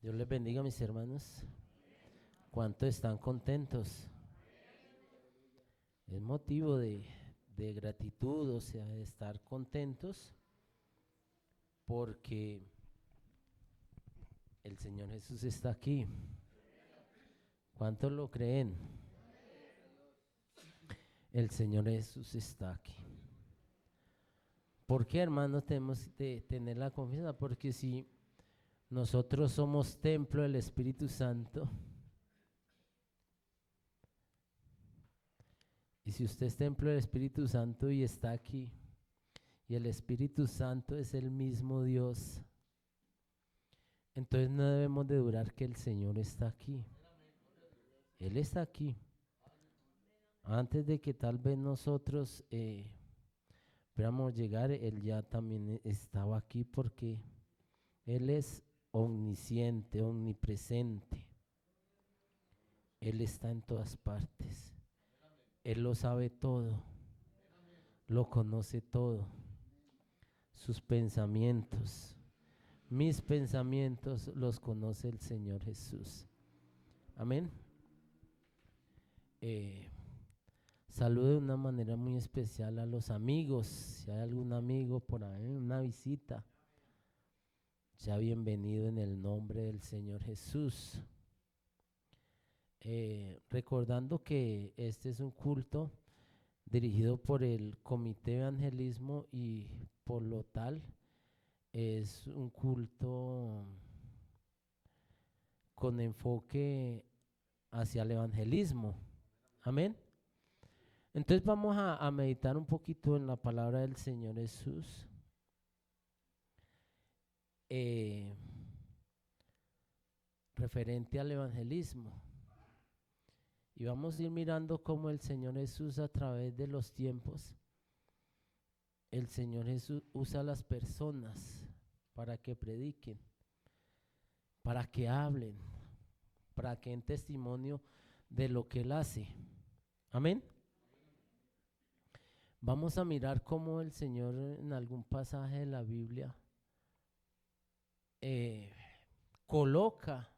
Dios les bendiga, mis hermanos. ¿Cuántos están contentos? Es motivo de gratitud, o sea, de estar contentos porque el Señor Jesús está aquí. ¿Cuántos lo creen? El Señor Jesús está aquí. ¿Por qué, hermanos, tenemos de tener la confianza? Porque si nosotros somos templo del Espíritu Santo, y si usted es templo del Espíritu Santo y está aquí, y el Espíritu Santo es el mismo Dios, entonces no debemos de dudar que el Señor está aquí. Él está aquí. Antes de que tal vez nosotros esperamos llegar, Él ya también estaba aquí porque Él es omnisciente, omnipresente. Él está en todas partes. Él lo sabe todo. Lo conoce todo. Sus pensamientos. Mis pensamientos los conoce el Señor Jesús. Amén. Saludo de una manera muy especial a los amigos. Si hay algún amigo por ahí, una visita, sea bienvenido en el nombre del Señor Jesús. Recordando que este es un culto dirigido por el Comité de Evangelismo y por lo tal es un culto con enfoque hacia el evangelismo. Amén. Entonces vamos a meditar un poquito en la palabra del Señor Jesús. Referente al evangelismo. Y vamos a ir mirando cómo el Señor Jesús a través de los tiempos, el Señor Jesús usa a las personas para que prediquen, para que hablen, para que den testimonio de lo que Él hace. Amén. Vamos a mirar cómo el Señor en algún pasaje de la Biblia coloca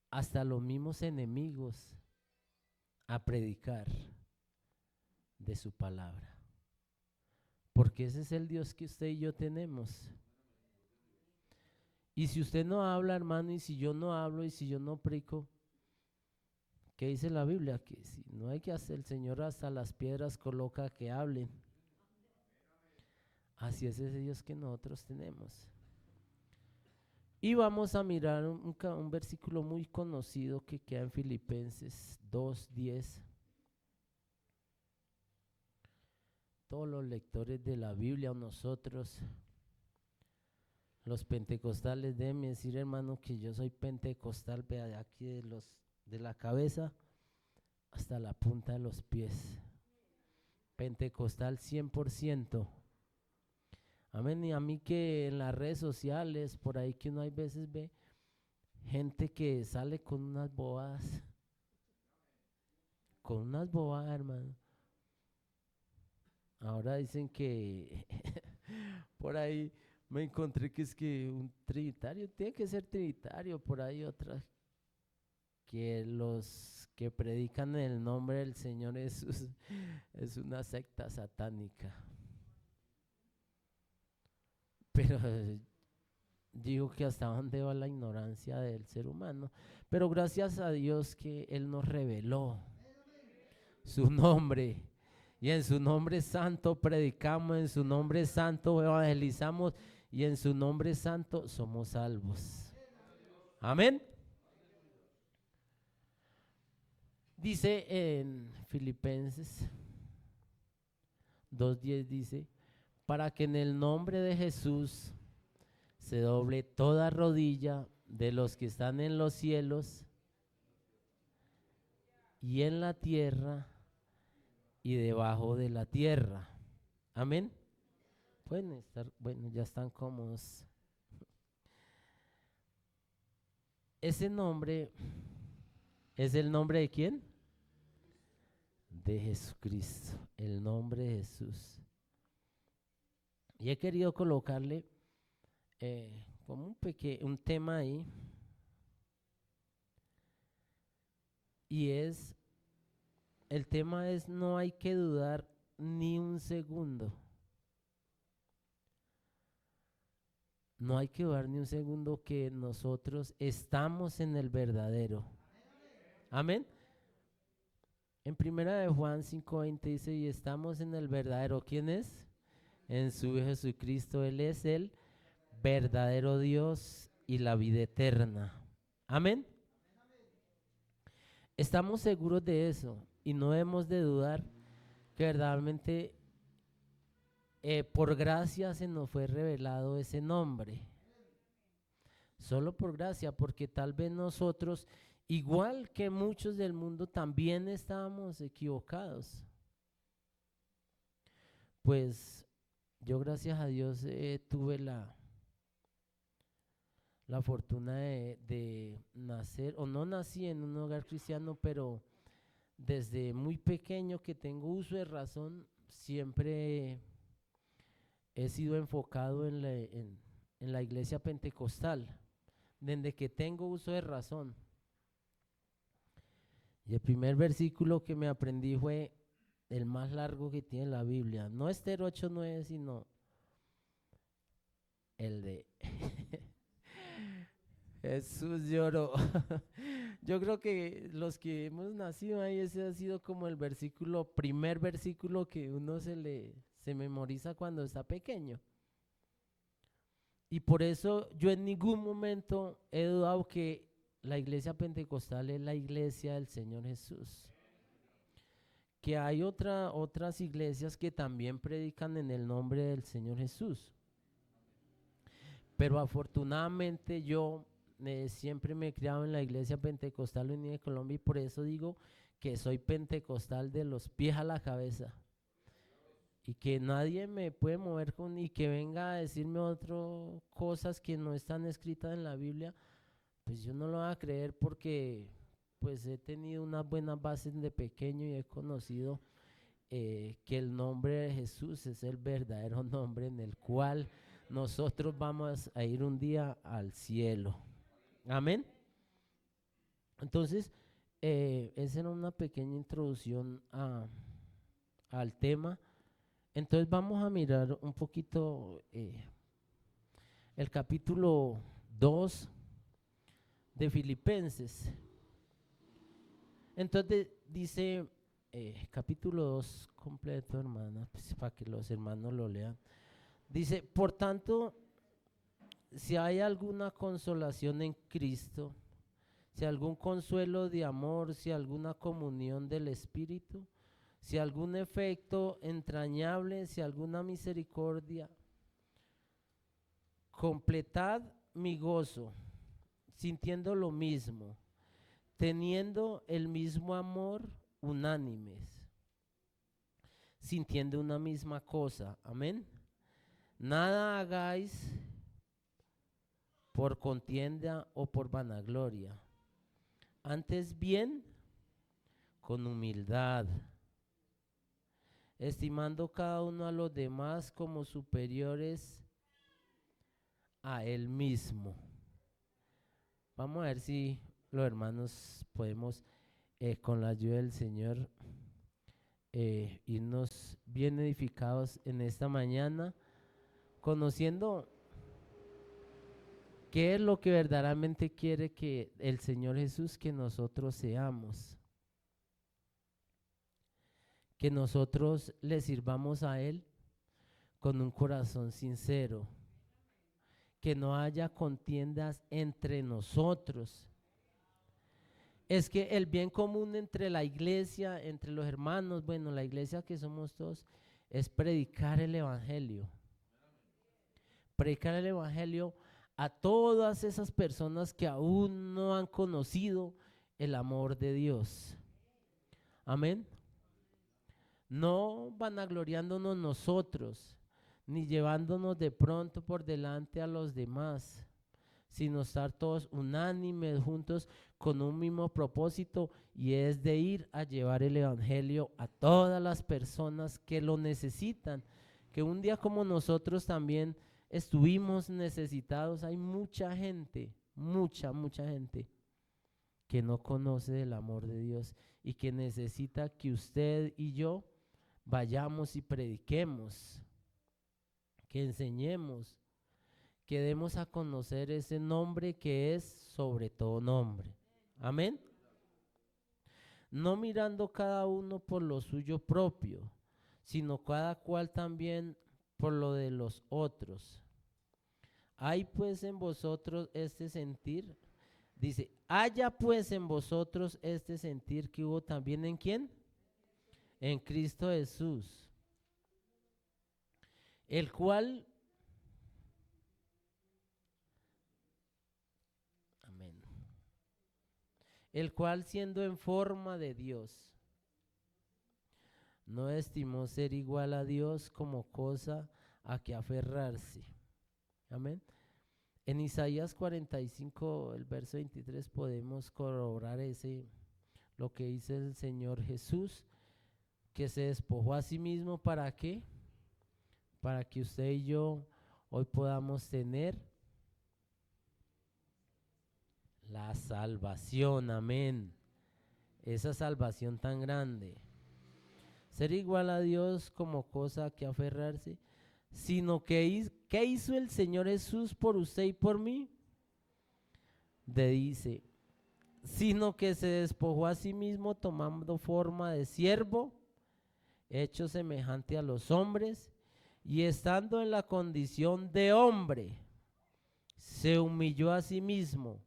hasta los mismos enemigos a predicar de su palabra. Porque ese es el Dios que usted y yo tenemos. Y si usted no habla, hermano, y si yo no hablo, y si yo no predico, ¿qué dice la Biblia? Que si no hay que hacer, el Señor hasta las piedras coloca que hablen. Así es ese Dios que nosotros tenemos. Y vamos a mirar un versículo muy conocido que queda en Filipenses 2:10. Todos los lectores de la Biblia o nosotros, los pentecostales, déjenme decir, hermano, que yo soy pentecostal, vea, de aquí de la cabeza hasta la punta de los pies. Pentecostal 100%. Amén. Y a mí que en las redes sociales, por ahí que uno hay veces ve gente que sale con unas bobadas. Con unas bobadas, hermano. Ahora dicen que por ahí me encontré que es que un trinitario, tiene que ser trinitario, por ahí otras, que los que predican en el nombre del Señor Jesús es una secta satánica. Pero digo que hasta dónde va la ignorancia del ser humano. Pero gracias a Dios que Él nos reveló su nombre. Y en su nombre santo predicamos, en su nombre santo evangelizamos y en su nombre santo somos salvos. Amén. Dice en Filipenses 2:10, dice, para que en el nombre de Jesús se doble toda rodilla de los que están en los cielos y en la tierra y debajo de la tierra. Amén. Pueden estar, bueno, ya están cómodos. Ese nombre es el nombre de ¿quién? De Jesucristo, el nombre de Jesús. Y he querido colocarle como un tema ahí, y el tema es: no hay que dudar ni un segundo. No hay que dudar ni un segundo que nosotros estamos en el verdadero. Amén. En primera de Juan 5:20 dice: y estamos en el verdadero. ¿Quién es? En su Hijo Jesucristo. Él es el verdadero Dios y la vida eterna. Amén. Estamos seguros de eso y no debemos de dudar que verdaderamente por gracia se nos fue revelado ese nombre. Solo por gracia, porque tal vez nosotros, igual que muchos del mundo, también estábamos equivocados. Pues yo, gracias a Dios, tuve la fortuna de nacer, o no nací en un hogar cristiano, pero desde muy pequeño que tengo uso de razón, siempre he sido enfocado en la iglesia pentecostal, desde que tengo uso de razón. Y el primer versículo que me aprendí fue el más largo que tiene la Biblia. No Esther 8:9, sino el de Jesús lloró. Yo creo que los que hemos nacido ahí, ese ha sido como el primer versículo que uno se memoriza cuando está pequeño. Y por eso yo en ningún momento he dudado que la iglesia pentecostal es la iglesia del Señor Jesús. Que hay otras iglesias que también predican en el nombre del Señor Jesús. Pero afortunadamente yo siempre me he criado en la iglesia pentecostal unida de Colombia, y por eso digo que soy pentecostal de los pies a la cabeza. Y que nadie me puede mover y que venga a decirme cosas que no están escritas en la Biblia, pues yo no lo voy a creer, porque pues he tenido unas buenas bases de pequeño y he conocido que el nombre de Jesús es el verdadero nombre en el cual nosotros vamos a ir un día al cielo. Amén. Entonces, esa era una pequeña introducción al tema. Entonces vamos a mirar un poquito el capítulo 2 de Filipenses. Entonces dice, capítulo 2 completo, hermana, pues, para que los hermanos lo lean. Dice: por tanto, si hay alguna consolación en Cristo, si algún consuelo de amor, si alguna comunión del Espíritu, si algún efecto entrañable, si alguna misericordia, completad mi gozo, sintiendo lo mismo, teniendo el mismo amor, unánimes, sintiendo una misma cosa. Amén. Nada hagáis por contienda o por vanagloria, antes bien con humildad, estimando cada uno a los demás como superiores a él mismo. Vamos a ver si los hermanos podemos, con la ayuda del Señor, irnos bien edificados en esta mañana, conociendo qué es lo que verdaderamente quiere que el Señor Jesús que nosotros seamos. Que nosotros le sirvamos a Él con un corazón sincero, que no haya contiendas entre nosotros. Es que el bien común entre la iglesia, entre los hermanos, bueno, la iglesia que somos todos, es predicar el evangelio. Predicar el evangelio a todas esas personas que aún no han conocido el amor de Dios. Amén. No vanagloriándonos nosotros, ni llevándonos de pronto por delante a los demás, sino estar todos unánimes, juntos, con un mismo propósito, y es de ir a llevar el evangelio a todas las personas que lo necesitan, que un día como nosotros también estuvimos necesitados. Hay mucha gente, mucha gente que no conoce del amor de Dios y que necesita que usted y yo vayamos y prediquemos, que enseñemos, que demos a conocer ese nombre que es sobre todo nombre. Amén. No mirando cada uno por lo suyo propio, sino cada cual también por lo de los otros. Hay pues en vosotros este sentir, dice, haya pues en vosotros este sentir que hubo también en ¿quién? En Cristo Jesús, el cual, amén, el cual siendo en forma de Dios, no estimó ser igual a Dios como cosa a que aferrarse. Amén. En Isaías 45, el verso 23, podemos corroborar lo que dice el Señor Jesús, que se despojó a sí mismo. ¿Para qué? Para que usted y yo hoy podamos tener la salvación. Amén. Esa salvación tan grande. Ser igual a Dios como cosa a que aferrarse, sino que ¿qué hizo el Señor Jesús por usted y por mí? Dice, sino que se despojó a sí mismo tomando forma de siervo, hecho semejante a los hombres, y estando en la condición de hombre, se humilló a sí mismo,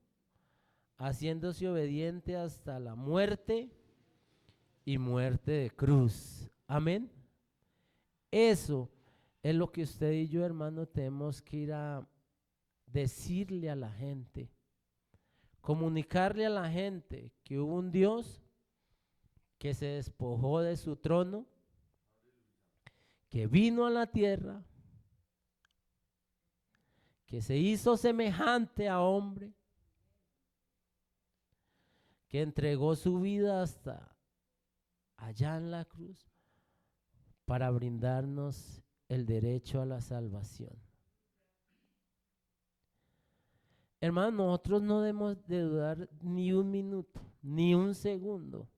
haciéndose obediente hasta la muerte y muerte de cruz. Amén. Eso es lo que usted y yo, hermano, tenemos que ir a decirle a la gente, comunicarle a la gente que hubo un Dios que se despojó de su trono, que vino a la tierra, que se hizo semejante a hombre, que entregó su vida hasta allá en la cruz para brindarnos el derecho a la salvación. Hermanos, nosotros no debemos de dudar ni un minuto, ni un segundo,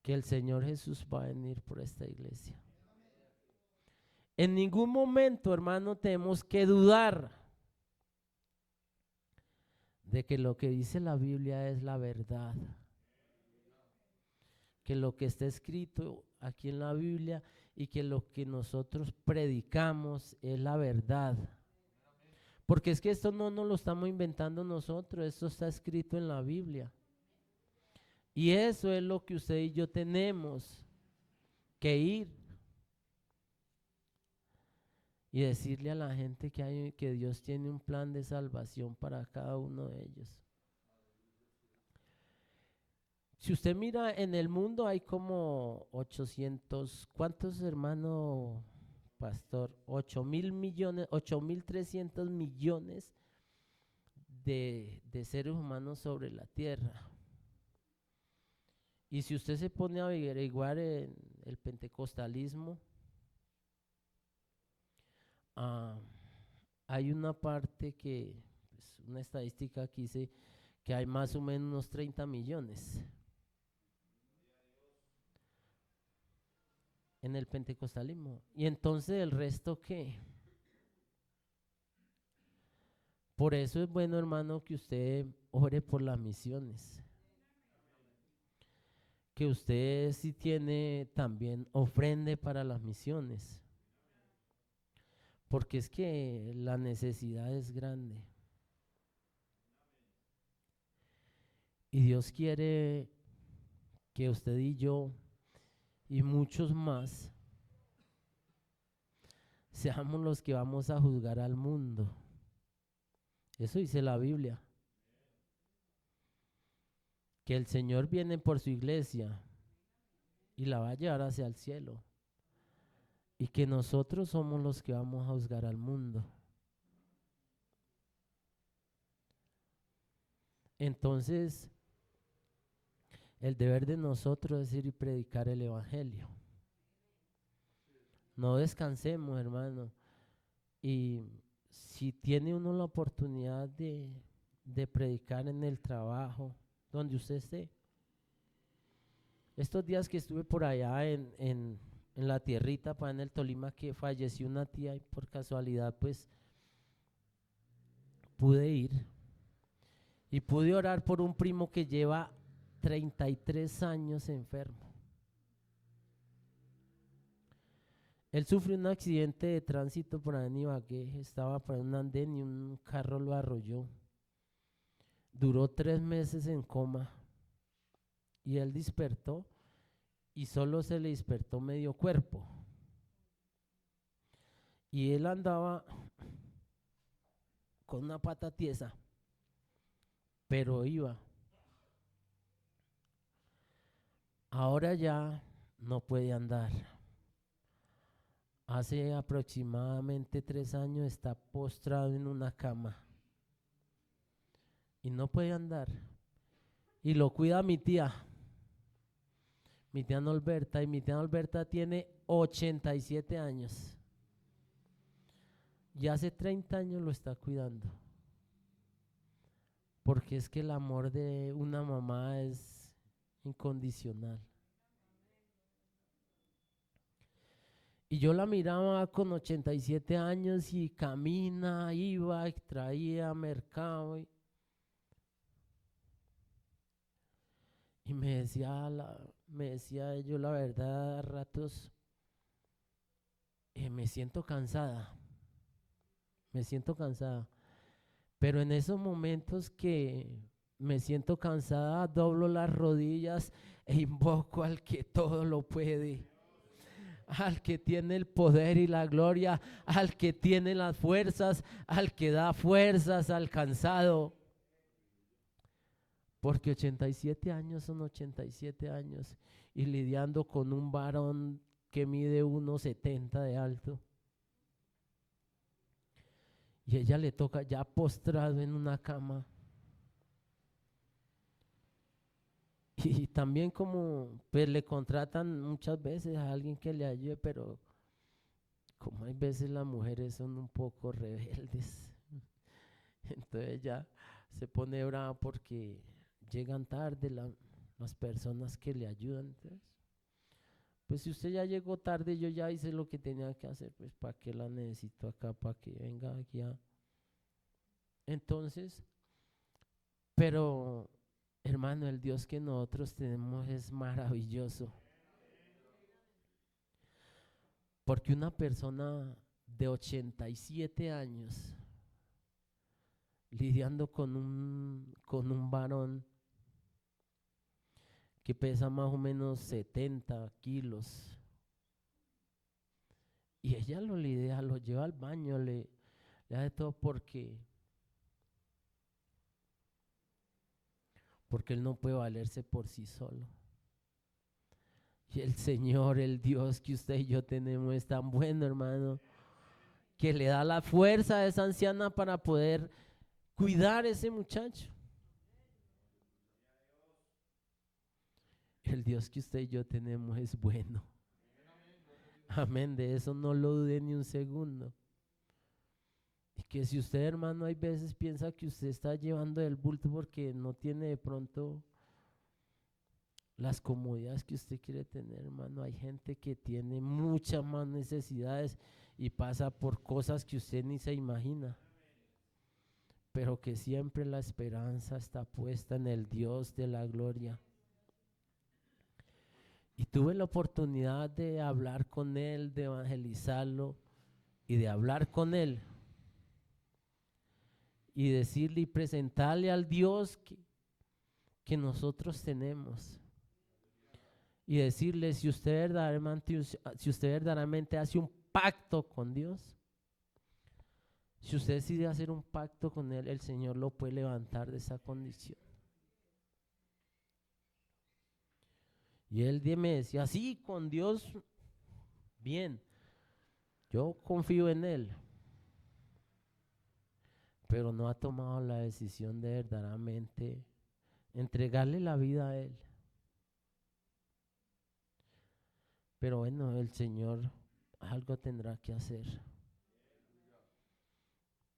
que el Señor Jesús va a venir por esta iglesia. En ningún momento, hermano, tenemos que dudar de que lo que dice la Biblia es la verdad, que lo que está escrito aquí en la Biblia y que lo que nosotros predicamos es la verdad. Porque es que esto no nos lo estamos inventando nosotros, esto está escrito en la Biblia. Y eso es lo que usted y yo tenemos que ir y decirle a la gente que Dios tiene un plan de salvación para cada uno de ellos. Si usted mira en el mundo hay como 800, ¿cuántos hermanos, pastor? 8.000 millones, 8.300 millones de seres humanos sobre la tierra. Y si usted se pone a averiguar en el pentecostalismo, hay una parte que, pues, una estadística que dice que hay más o menos unos 30 millones en el pentecostalismo. Y entonces el resto, ¿qué? Por eso es bueno, hermano, que usted ore por las misiones, que usted si tiene también ofrende para las misiones, porque es que la necesidad es grande. Y Dios quiere que usted y yo y muchos más seamos los que vamos a juzgar al mundo. Eso dice la Biblia. Que el Señor viene por su iglesia y la va a llevar hacia el cielo. Y que nosotros somos los que vamos a juzgar al mundo. Entonces, el deber de nosotros es ir y predicar el evangelio. No descansemos, hermano. Y si tiene uno la oportunidad de predicar en el trabajo, donde usted esté. Estos días que estuve por allá en la tierrita, para en el Tolima, que falleció una tía y por casualidad pues pude ir y pude orar por un primo que lleva 33 años enfermo. Él sufrió un accidente de tránsito por ahí en Ibagué, estaba por un andén y un carro lo arrolló. Duró 3 meses en coma y él despertó y solo se le despertó medio cuerpo. Y él andaba con una pata tiesa, pero iba. Ahora ya no puede andar. Hace aproximadamente 3 años está postrado en una cama y no puede andar. Y lo cuida mi tía Norberta, y mi tía Norberta tiene 87 años. Y hace 30 años lo está cuidando. Porque es que el amor de una mamá es incondicional. Y yo la miraba con 87 años y camina, iba, y traía mercado. Y me decía yo la verdad a ratos, me siento cansada. Pero en esos momentos que me siento cansada, doblo las rodillas e invoco al que todo lo puede, al que tiene el poder y la gloria, al que tiene las fuerzas, al que da fuerzas al cansado. Porque 87 años son 87 años y lidiando con un varón que mide 1,70 de alto. Y ella le toca ya postrado en una cama. Y también como pues le contratan muchas veces a alguien que le ayude, pero como hay veces las mujeres son un poco rebeldes, entonces ya se pone brava porque llegan tarde las personas que le ayudan. Entonces, pues si usted ya llegó tarde, yo ya hice lo que tenía que hacer, pues ¿para qué la necesito acá? ¿Para que venga aquí a...? Entonces, pero hermano, el Dios que nosotros tenemos es maravilloso. Porque una persona de 87 años lidiando con un varón que pesa más o menos 70 kilos y ella lo lidia, lo lleva al baño, le hace todo porque él no puede valerse por sí solo. Y el Señor, el Dios que usted y yo tenemos es tan bueno, hermano, que le da la fuerza a esa anciana para poder cuidar a ese muchacho. El Dios que usted y yo tenemos es bueno. Amén, de eso no lo dude ni un segundo. Y que si usted, hermano, hay veces piensa que usted está llevando el bulto porque no tiene de pronto las comodidades que usted quiere tener, hermano, hay gente que tiene muchas más necesidades y pasa por cosas que usted ni se imagina, pero que siempre la esperanza está puesta en el Dios de la gloria. Y tuve la oportunidad de hablar con él, de evangelizarlo y de hablar con él y decirle y presentarle al Dios que nosotros tenemos. Y decirle, si usted verdaderamente hace un pacto con Dios, si usted decide hacer un pacto con Él, el Señor lo puede levantar de esa condición. Y él me decía, sí, con Dios, bien, yo confío en Él, pero no ha tomado la decisión de verdaderamente entregarle la vida a Él. Pero bueno, el Señor algo tendrá que hacer.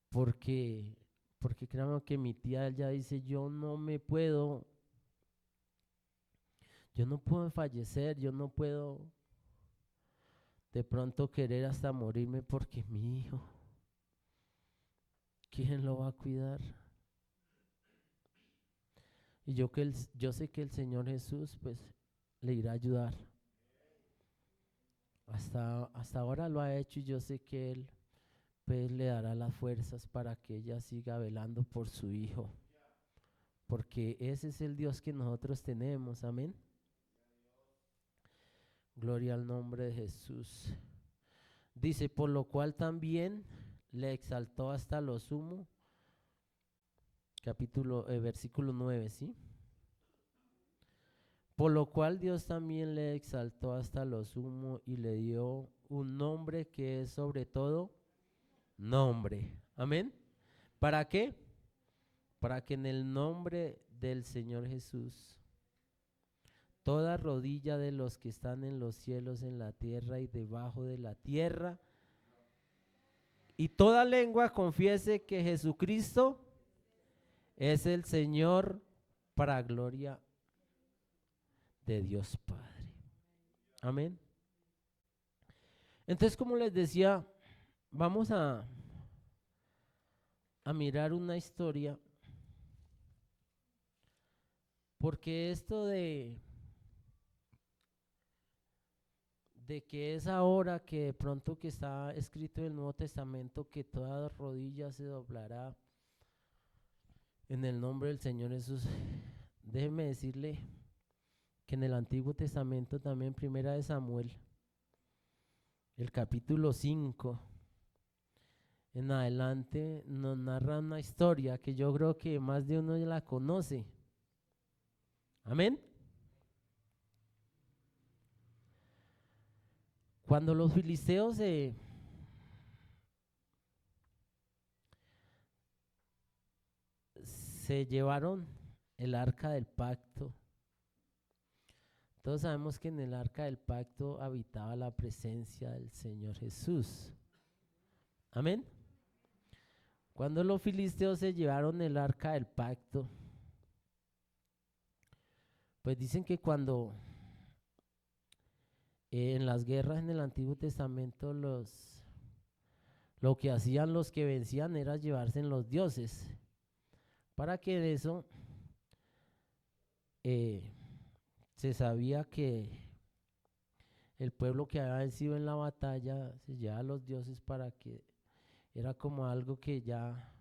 porque, porque créanme que mi tía ella dice, yo no puedo fallecer, yo no puedo de pronto querer hasta morirme porque mi hijo, ¿quién lo va a cuidar? Y yo sé que el Señor Jesús pues le irá a ayudar. Hasta ahora lo ha hecho y yo sé que Él pues le dará las fuerzas para que ella siga velando por su hijo. Porque ese es el Dios que nosotros tenemos, amén. Gloria al nombre de Jesús. Dice, por lo cual también le exaltó hasta lo sumo. Versículo 9, ¿sí? Por lo cual Dios también le exaltó hasta lo sumo y le dio un nombre que es sobre todo nombre. Amén. ¿Para qué? Para que en el nombre del Señor Jesús toda rodilla de los que están en los cielos, en la tierra y debajo de la tierra, y toda lengua confiese que Jesucristo es el Señor, para gloria de Dios Padre. Amén. Entonces, como les decía, vamos a mirar una historia, porque esto de que es ahora que de pronto que está escrito en el Nuevo Testamento que toda rodilla se doblará en el nombre del Señor Jesús. Déjeme decirle que en el Antiguo Testamento también, Primera de Samuel, el capítulo 5 en adelante, nos narra una historia que yo creo que más de uno ya la conoce. Amén. Cuando los filisteos se llevaron el arca del pacto, todos sabemos que en el arca del pacto habitaba la presencia del Señor Jesús. Amén. Cuando los filisteos se llevaron el arca del pacto, pues dicen que cuando en las guerras en el Antiguo Testamento lo que hacían los que vencían era llevarse en los dioses, para que de eso se sabía que el pueblo que había vencido en la batalla se llevaba a los dioses, para que era como algo que ya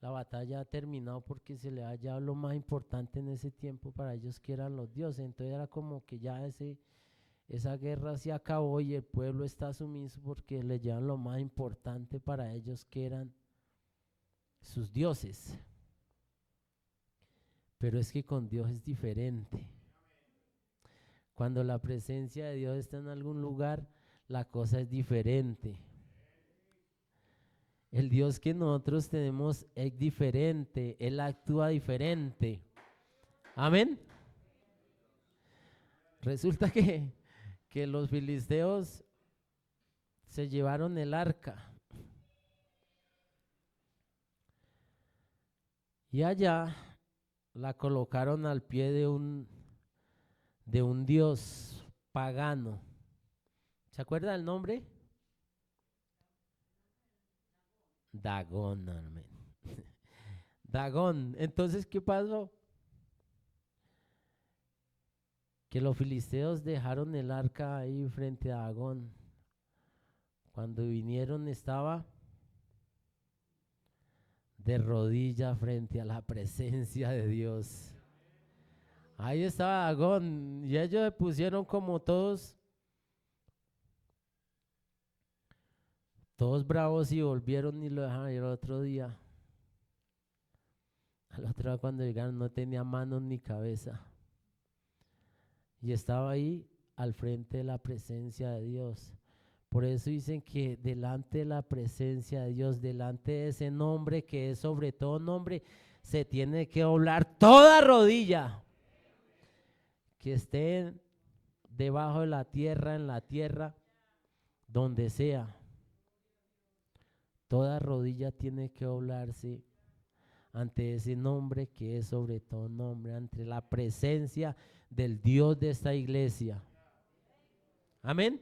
la batalla ha terminado, porque se le ha llevado lo más importante en ese tiempo para ellos, que eran los dioses. Entonces era como que ya esa guerra se acabó y el pueblo está sumiso porque le llevan lo más importante para ellos, que eran sus dioses. Pero es que con Dios es diferente. Cuando la presencia de Dios está en algún lugar, la cosa es diferente. El Dios que nosotros tenemos es diferente, Él actúa diferente. Amén. Resulta que los filisteos se llevaron el arca y allá la colocaron al pie de un dios pagano. ¿Se acuerda el nombre? Dagón, amén. Dagón. Entonces, ¿qué pasó? Que los filisteos dejaron el arca ahí frente a Dagón. Cuando vinieron estaba de rodillas frente a la presencia de Dios. Ahí estaba Dagón y ellos se pusieron como todos bravos, y volvieron y lo dejaron ir otro día. Al otro día cuando llegaron no tenía manos ni cabeza. Y estaba ahí al frente de la presencia de Dios. Por eso dicen que delante de la presencia de Dios, delante de ese nombre que es sobre todo nombre, se tiene que doblar toda rodilla que esté debajo de la tierra, en la tierra, donde sea. Toda rodilla tiene que doblarse ante ese nombre que es sobre todo nombre, ante la presencia del Dios de esta iglesia. Amén.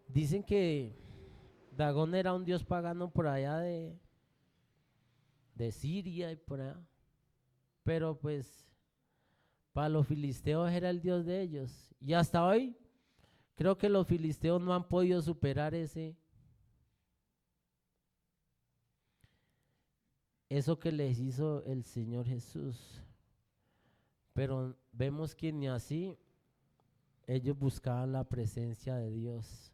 Dicen que Dagón era un dios pagano por allá de Siria y por allá, pero pues para los filisteos era el dios de ellos. Y hasta hoy creo que los filisteos no han podido superar eso que les hizo el Señor Jesús. Pero vemos que ni así ellos buscaban la presencia de Dios.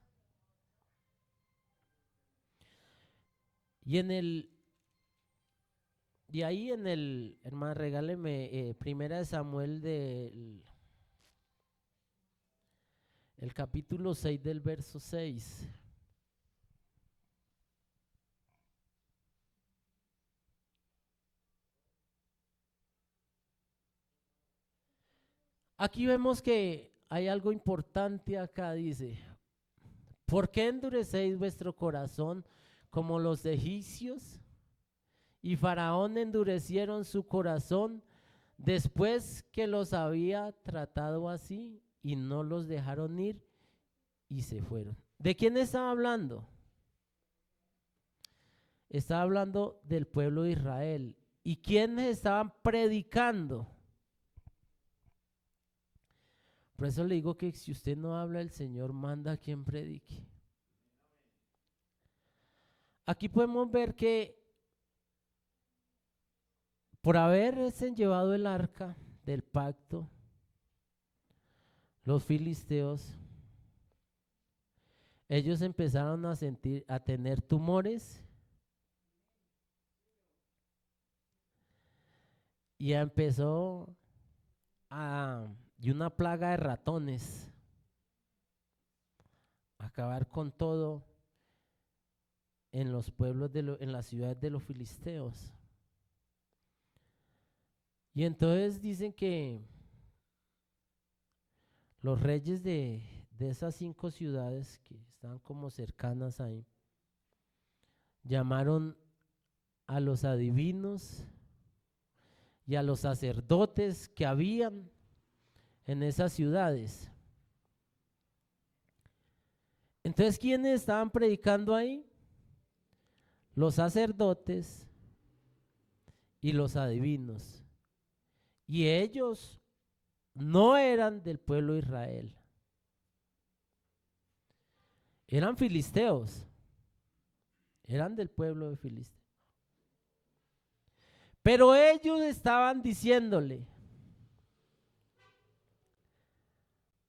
Y ahí en el, hermano, regáleme Primera de Samuel el capítulo 6 del verso 6. Aquí vemos que hay algo importante acá, dice, ¿por qué endurecéis vuestro corazón como los egipcios? Y Faraón endurecieron su corazón después que los había tratado así y no los dejaron ir y se fueron. ¿De quién estaba hablando? Estaba hablando del pueblo de Israel. ¿Y quiénes estaban predicando? Por eso le digo que si usted no habla, el Señor manda a quien predique. Aquí podemos ver que por haberse llevado el arca del pacto, los filisteos, ellos empezaron a tener tumores y empezó y una plaga de ratones a acabar con todo en los pueblos en las ciudades de los filisteos. Y entonces dicen que los reyes de esas 5 ciudades que estaban como cercanas ahí, llamaron a los adivinos y a los sacerdotes que habían en esas ciudades. Entonces, ¿quiénes estaban predicando ahí? Los sacerdotes y los adivinos. Y ellos no eran del pueblo de Israel. Eran filisteos. Eran del pueblo de Filisteo. Pero ellos estaban diciéndole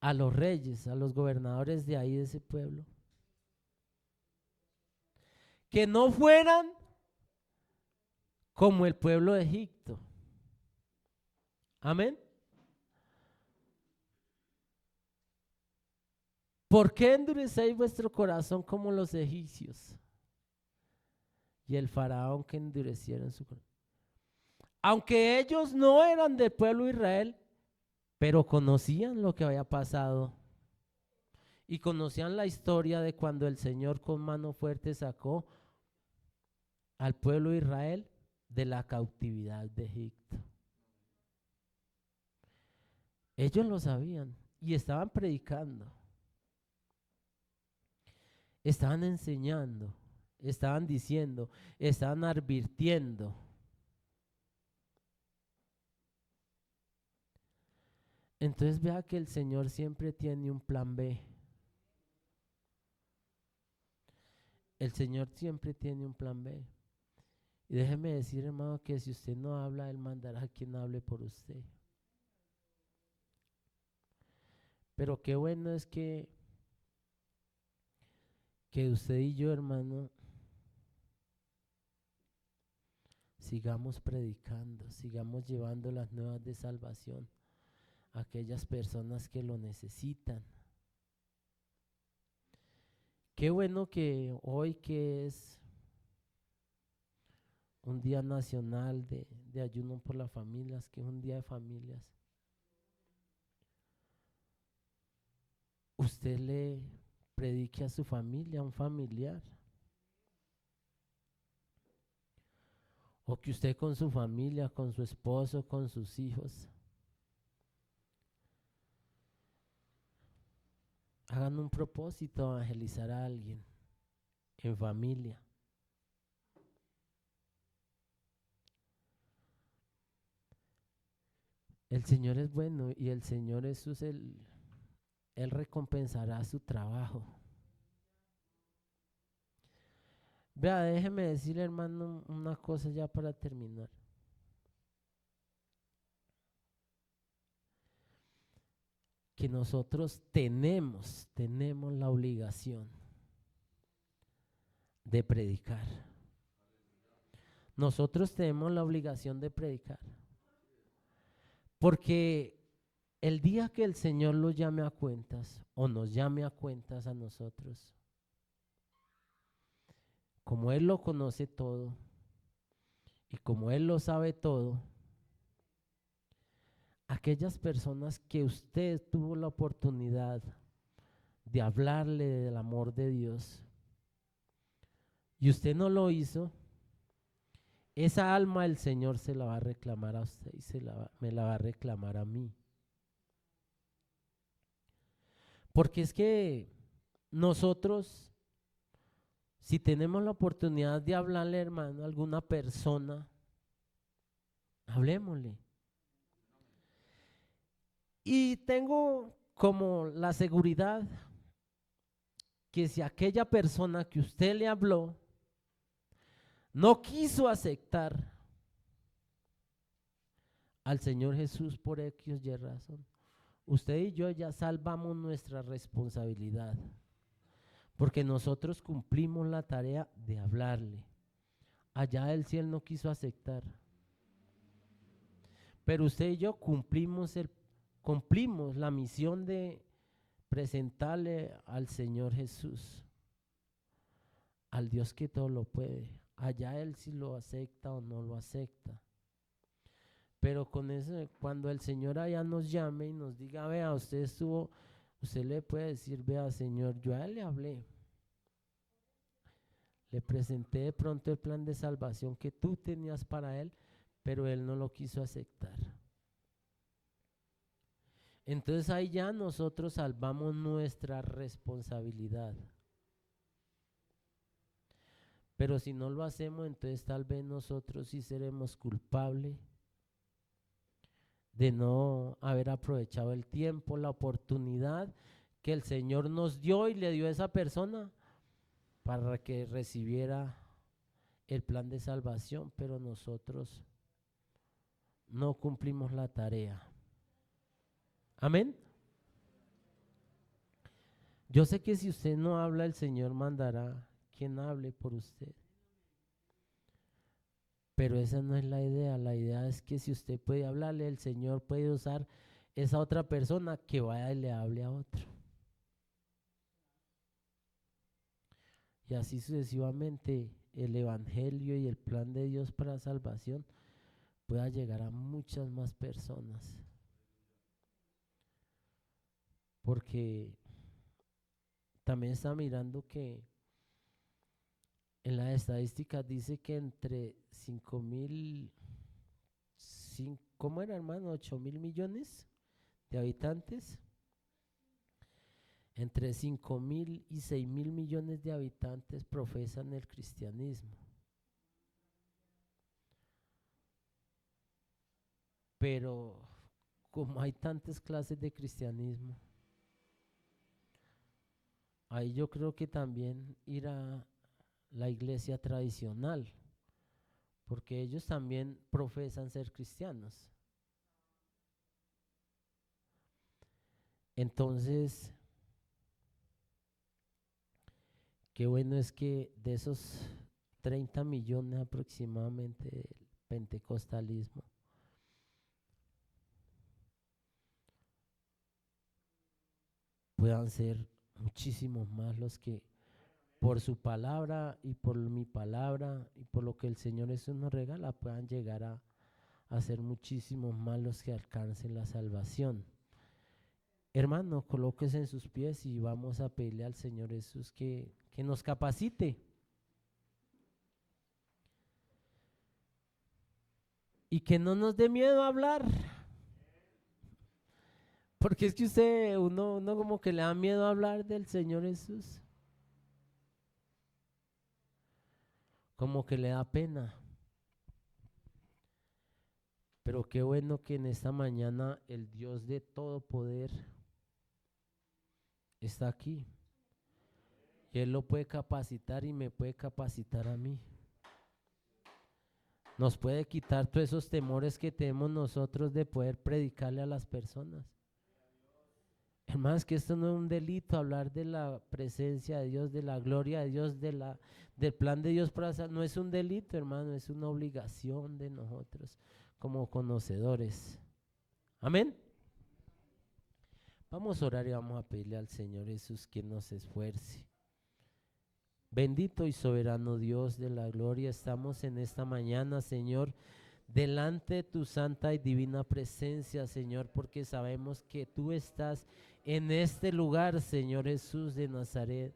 a los reyes, a los gobernadores de ahí de ese pueblo, que no fueran como el pueblo de Egipto. Amén. ¿Por qué endurecéis vuestro corazón como los egipcios? Y el faraón que endurecieron su corazón. Aunque ellos no eran del pueblo de Israel, pero conocían lo que había pasado. Y conocían la historia de cuando el Señor con mano fuerte sacó al pueblo de Israel de la cautividad de Egipto. Ellos lo sabían y estaban predicando. Estaban enseñando, estaban diciendo, estaban advirtiendo. Entonces vea que el Señor siempre tiene un plan B. El Señor siempre tiene un plan B. Y déjeme decir, hermano, que si usted no habla, Él mandará a quien hable por usted. Pero qué bueno es que usted y yo, hermano, sigamos predicando, sigamos llevando las nuevas de salvación a aquellas personas que lo necesitan. Qué bueno que hoy, que es un día nacional de ayuno por las familias, que es un día de familias, usted le predique a su familia, a un familiar, o que usted con su familia, con su esposo, con sus hijos, hagan un propósito de evangelizar a alguien en familia. El Señor es bueno y el Señor Jesús, Él recompensará su trabajo. Vea, déjeme decirle, hermano, una cosa ya para terminar. Que nosotros tenemos la obligación de predicar. Nosotros tenemos la obligación de predicar. Porque el día que el Señor lo llame a cuentas o nos llame a cuentas a nosotros, como Él lo conoce todo y como Él lo sabe todo, aquellas personas que usted tuvo la oportunidad de hablarle del amor de Dios y usted no lo hizo, esa alma el Señor se la va a reclamar a usted y me la va a reclamar a mí. Porque es que nosotros, si tenemos la oportunidad de hablarle, hermano, a alguna persona, hablémosle. Y tengo como la seguridad que si aquella persona que usted le habló no quiso aceptar al Señor Jesús por X y razón, usted y yo ya salvamos nuestra responsabilidad, porque nosotros cumplimos la tarea de hablarle. Allá él sí él no quiso aceptar, pero usted y yo cumplimos la misión de presentarle al Señor Jesús, al Dios que todo lo puede. Allá él sí lo acepta o no lo acepta. Pero con eso, cuando el Señor allá nos llame y nos diga, vea, usted le puede decir, vea, Señor, yo a él le hablé. Le presenté de pronto el plan de salvación que tú tenías para él, pero él no lo quiso aceptar. Entonces ahí ya nosotros salvamos nuestra responsabilidad. Pero si no lo hacemos, entonces tal vez nosotros sí seremos culpables de no haber aprovechado el tiempo, la oportunidad que el Señor nos dio y le dio a esa persona para que recibiera el plan de salvación, pero nosotros no cumplimos la tarea. Amén. Yo sé que si usted no habla, el Señor mandará quien hable por usted. Pero esa no es la idea es que si usted puede hablarle, el Señor puede usar esa otra persona que vaya y le hable a otro. Y así sucesivamente el Evangelio y el plan de Dios para la salvación pueda llegar a muchas más personas. Porque también está mirando que en las estadísticas dice que entre 5.000, ¿cómo era, hermano? 8.000 millones de habitantes. Entre 5.000 y 6.000 millones de habitantes profesan el cristianismo. Pero como hay tantas clases de cristianismo, ahí yo creo que también ir a la iglesia tradicional, porque ellos también profesan ser cristianos. Entonces, qué bueno es que de esos 30 millones aproximadamente del pentecostalismo, puedan ser muchísimos más los que por su palabra y por mi palabra y por lo que el Señor Jesús nos regala puedan llegar a ser muchísimos más los que alcancen la salvación. Hermano, colóquese en sus pies y vamos a pedirle al Señor Jesús que nos capacite. Y que no nos dé miedo hablar. Porque es que uno como que le da miedo hablar del Señor Jesús. Como que le da pena. Pero qué bueno que en esta mañana el Dios de todo poder está aquí. Y Él lo puede capacitar y me puede capacitar a mí. Nos puede quitar todos esos temores que tenemos nosotros de poder predicarle a las personas. Hermanos, que esto no es un delito, hablar de la presencia de Dios, de la gloria de Dios, del plan de Dios para no es un delito, hermano, es una obligación de nosotros como conocedores. Amén. Vamos a orar y vamos a pedirle al Señor Jesús que nos esfuerce. Bendito y soberano Dios de la gloria, estamos en esta mañana, Señor, delante de tu santa y divina presencia, Señor, porque sabemos que tú estás en este lugar, Señor Jesús de Nazaret.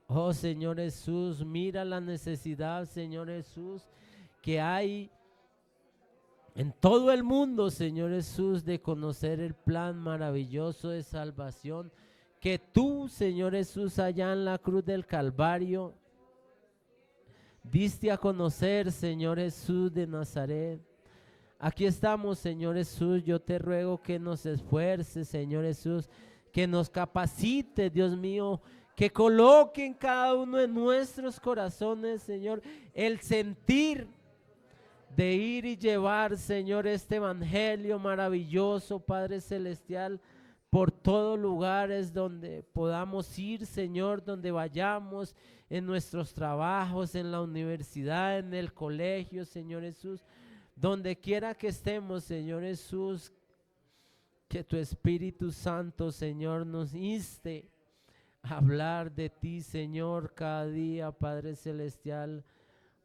Oh, Señor Jesús, mira la necesidad, Señor Jesús, que hay en todo el mundo, Señor Jesús, de conocer el plan maravilloso de salvación que tú, Señor Jesús, allá en la cruz del Calvario, diste a conocer, Señor Jesús de Nazaret. Aquí estamos, Señor Jesús, yo te ruego que nos esfuerces, Señor Jesús, que nos capacite, Dios mío, que coloque en cada uno de nuestros corazones, Señor, el sentir de ir y llevar, Señor, este evangelio maravilloso, Padre Celestial, por todos lugares donde podamos ir, Señor, donde vayamos, en nuestros trabajos, en la universidad, en el colegio, Señor Jesús, donde quiera que estemos, Señor Jesús, que tu Espíritu Santo, Señor, nos inste a hablar de ti, Señor, cada día, Padre Celestial,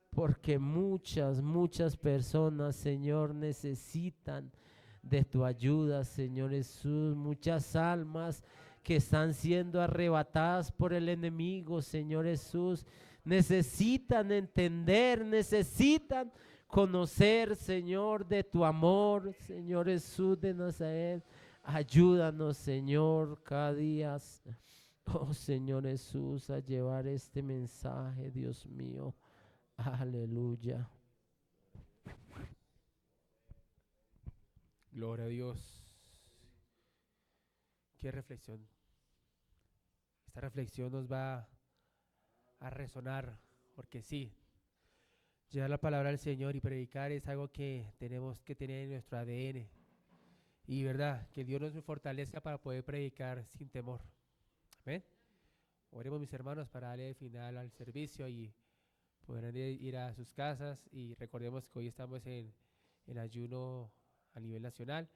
porque muchas personas, Señor, necesitan de tu ayuda, Señor Jesús, muchas almas que están siendo arrebatadas por el enemigo, Señor Jesús, necesitan entender, necesitan conocer, Señor, de tu amor, Señor Jesús de Nazaret. Ayúdanos, Señor, cada día, oh Señor Jesús, a llevar este mensaje, Dios mío. Aleluya. Gloria a Dios. Qué reflexión. Esta reflexión nos va a resonar, porque sí, llevar la palabra al Señor y predicar es algo que tenemos que tener en nuestro ADN. Y verdad, que Dios nos fortalezca para poder predicar sin temor. Amén. Oremos, mis hermanos, para darle final al servicio y podrán ir a sus casas. Y recordemos que hoy estamos en ayuno a nivel nacional.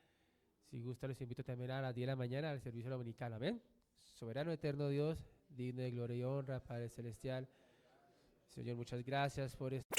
Si gusta, los invito también a las 10 de la mañana al servicio dominical. Amén. Soberano eterno Dios, digno de gloria y honra, Padre Celestial. Señor, muchas gracias por esto.